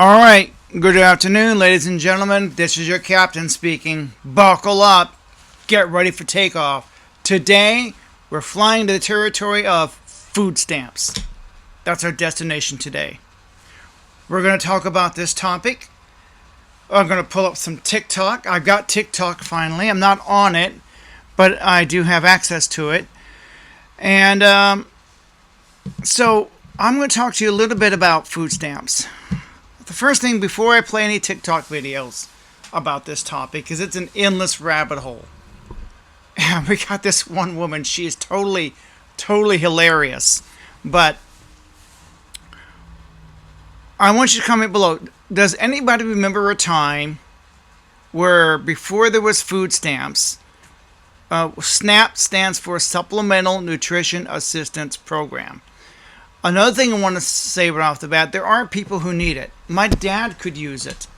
All right, good afternoon, ladies and gentlemen. This is your captain speaking. Buckle up, get ready for takeoff. Today, we're flying to the territory of food stamps. That's our destination today. We're going to talk about this topic. I'm going to pull up some TikTok. I've got TikTok finally. I'm not on it, but I do have access to it. And so, I'm going to talk to you a little bit about food stamps. The first thing before I play any TikTok videos about this topic, because it's an endless rabbit hole. And we got this one woman, she is totally hilarious. But I want you to comment below. Does anybody remember a time where before there was food stamps, SNAP stands for Supplemental Nutrition Assistance Program. Another thing I want to say right off the bat, there are people who need it. My dad could use it.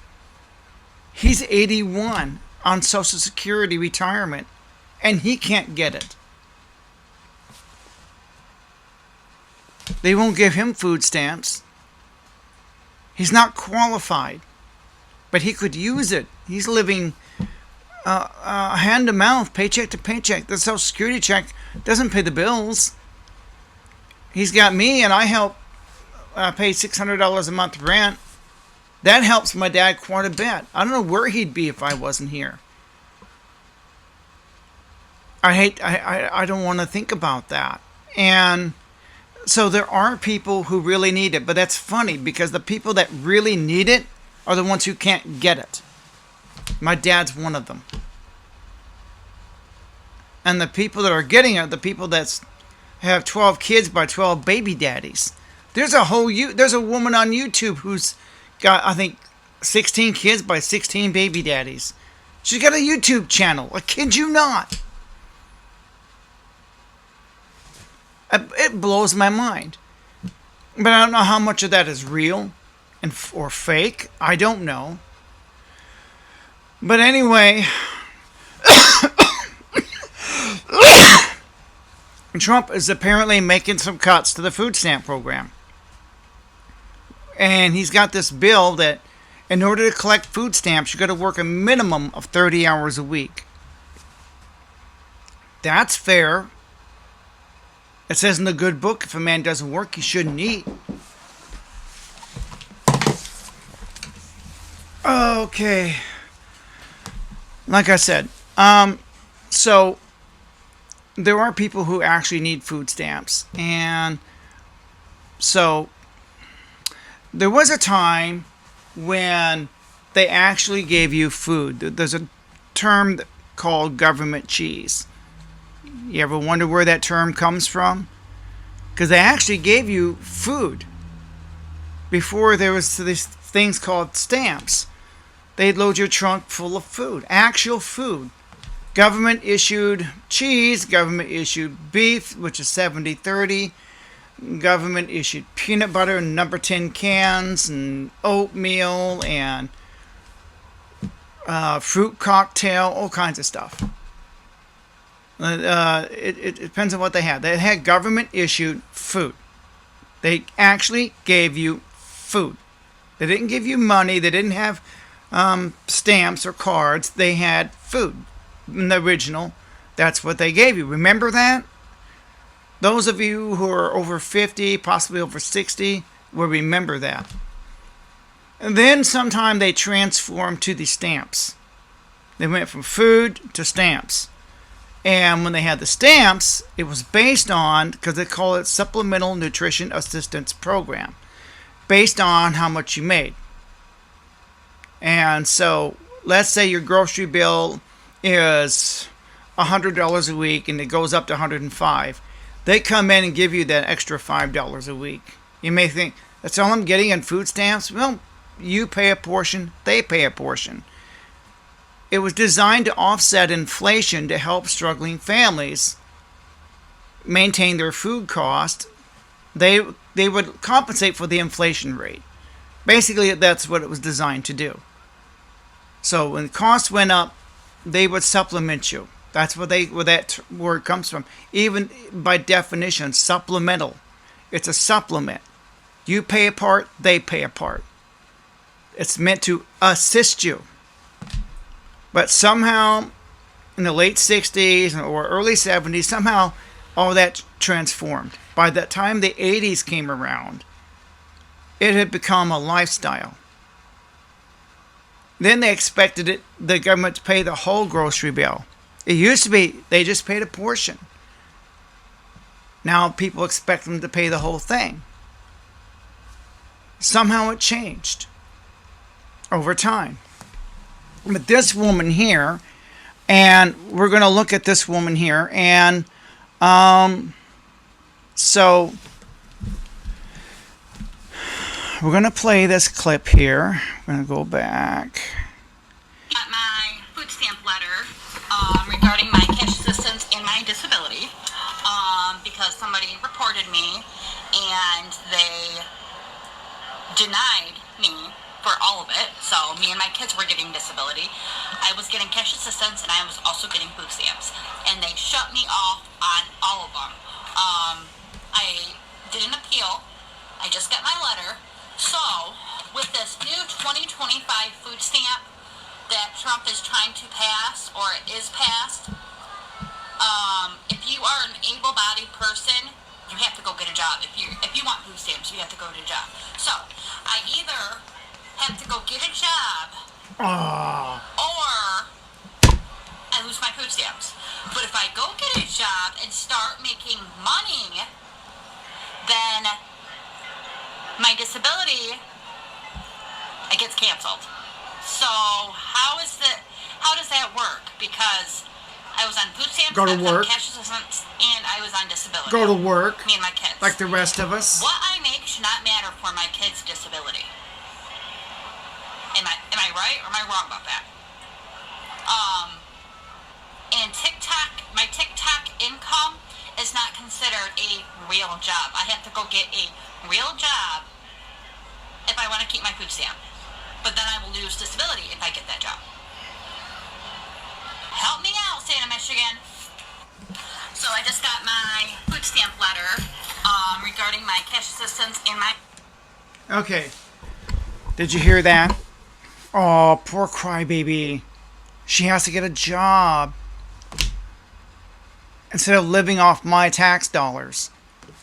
He's 81 on Social Security retirement, and he can't get it. They won't give him food stamps. He's not qualified, but he could use it. He's living hand to mouth, paycheck to paycheck. The Social Security check doesn't pay the bills. He's got me, and I help pay $600 a month rent. That helps my dad quite a bit. I don't know where he'd be if I wasn't here. I don't want to think about that. And so there are people who really need it, but that's funny because the people that really need it are the ones who can't get it. My dad's one of them. And the people that are getting it, the people that have 12 kids by 12 baby daddies. There's a woman on YouTube who's got, I think, 16 kids by 16 baby daddies. She's got a YouTube channel. I kid you not. It blows my mind. But I don't know how much of that is real or fake. I don't know. But anyway, Trump is apparently making some cuts to the food stamp program. And he's got this bill that in order to collect food stamps, you've got to work a minimum of 30 hours a week. That's fair. It says in the good book, if a man doesn't work, he shouldn't eat. Okay. Like I said, so there are people who actually need food stamps. And so there was a time when they actually gave you food. There's a term called government cheese. You ever wonder where that term comes from? Because they actually gave you food before there was these things called stamps. They'd load your trunk full of food, actual food. Government issued cheese, government issued beef, which is 70-30. Government issued peanut butter in number 10 cans, and oatmeal, and fruit cocktail, all kinds of stuff. It depends on what they had. They had government issued food. They actually gave you food. They didn't give you money. They didn't have stamps or cards. They had food. In the original, that's what they gave you. Remember that? Those of you who are over 50, possibly over 60, will remember that. And then sometime they transformed to the stamps. They went from food to stamps. And when they had the stamps, it was based on, because they call it Supplemental Nutrition Assistance Program, based on how much you made. And so, let's say your grocery bill is $100 a week and it goes up to $105. They come in and give you that extra $5 a week. You may think, that's all I'm getting in food stamps? Well, you pay a portion, they pay a portion. It was designed to offset inflation to help struggling families maintain their food cost. They would compensate for the inflation rate. Basically, that's what it was designed to do. So when the costs went up, they would supplement you. That's where that word comes from. Even by definition, supplemental. It's a supplement. You pay a part, they pay a part. It's meant to assist you. But somehow, in the late 60s or early 70s, somehow all that transformed. By the time the 80s came around, it had become a lifestyle. Then they expected the government to pay the whole grocery bill. It used to be they just paid a portion. Now people expect them to pay the whole thing. Somehow it changed over time. But this woman here, and we're going to look at this woman here, and so we're going to play this clip here. We're going to go back. Got my food stamp letter regarding my cash assistance and my disability because somebody reported me and they denied me for all of it. So me and my kids were getting disability. I was getting cash assistance and I was also getting food stamps. And they shut me off on all of them. I did an appeal. I just got my letter. So with this new 2025 food stamp that Trump is trying to pass, or is passed, if you are an able-bodied person, you have to go get a job. If you want food stamps, you have to go get a job. So I either have to go get a job, or I lose my food stamps. But if I go get a job and start making money, then my disability, it gets canceled. So how does that work? Because I was on food stamps, Go to I was work. on cash assistance, and I was on disability. Go to work, Me and my kids. like the rest of us. What I make should not matter for my kids' disability. Am I right or am I wrong about that? And my TikTok income is not considered a real job. I have to go get a real job if I want to keep my food stamp. But then I will lose disability if I get that job. Help me out, state of Michigan. So I just got my food stamp letter regarding my cash assistance and my... Okay. Did you hear that? Oh, poor crybaby. She has to get a job instead of living off my tax dollars.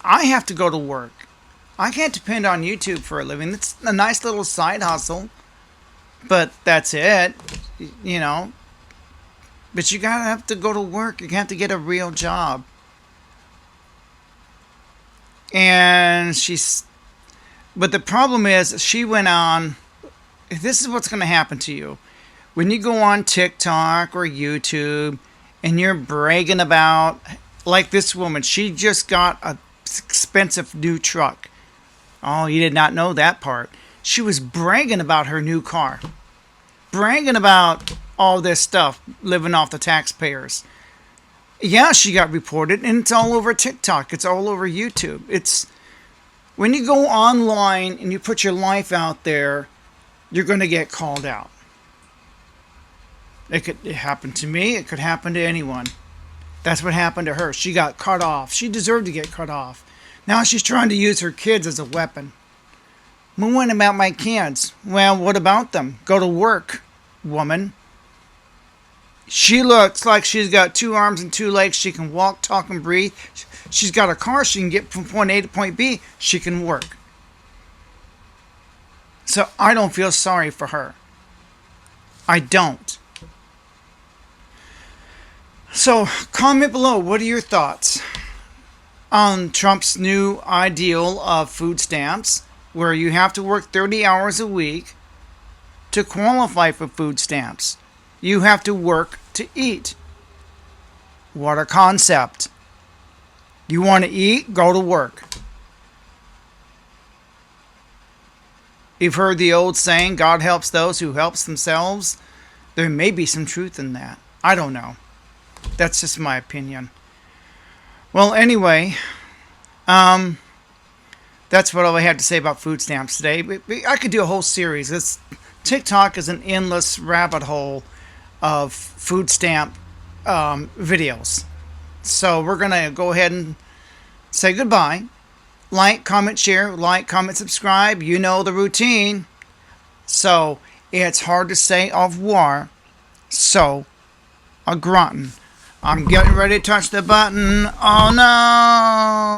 I have to go to work. I can't depend on YouTube for a living. It's a nice little side hustle, but that's it, you know. But you gotta have to go to work. You have to get a real job. And but the problem is, she went on. This is what's going to happen to you when you go on TikTok or YouTube and you're bragging about, like this woman, she just got a expensive new truck. Oh, you did not know that part. She was bragging about her new car, bragging about all this stuff, living off the taxpayers. Yeah, she got reported, and it's all over TikTok. It's all over YouTube. It's when you go online and you put your life out there, you're going to get called out. It happen to me. It could happen to anyone. That's what happened to her. She got cut off. She deserved to get cut off. Now she's trying to use her kids as a weapon. Well, what about my kids? Well, what about them? Go to work, woman. She looks like she's got 2 arms and 2 legs. She can walk, talk, and breathe. She's got a car. She can get from point A to point B. She can work. So I don't feel sorry for her. I don't. So comment below. What are your thoughts on Trump's new ideal of food stamps, where you have to work 30 hours a week to qualify for food stamps? You have to work to eat. What a concept. You want to eat? Go to work. You've heard the old saying, God helps those who helps themselves. There may be some truth in that. I don't know. That's just my opinion. Well, anyway, that's what I had to say about food stamps today. I could do a whole series. TikTok is an endless rabbit hole of food stamp videos. So we're going to go ahead and say goodbye. Like, comment, share. Like, comment, subscribe. You know the routine. So it's hard to say au revoir. So a grunting. I'm getting ready to touch the button. Oh no!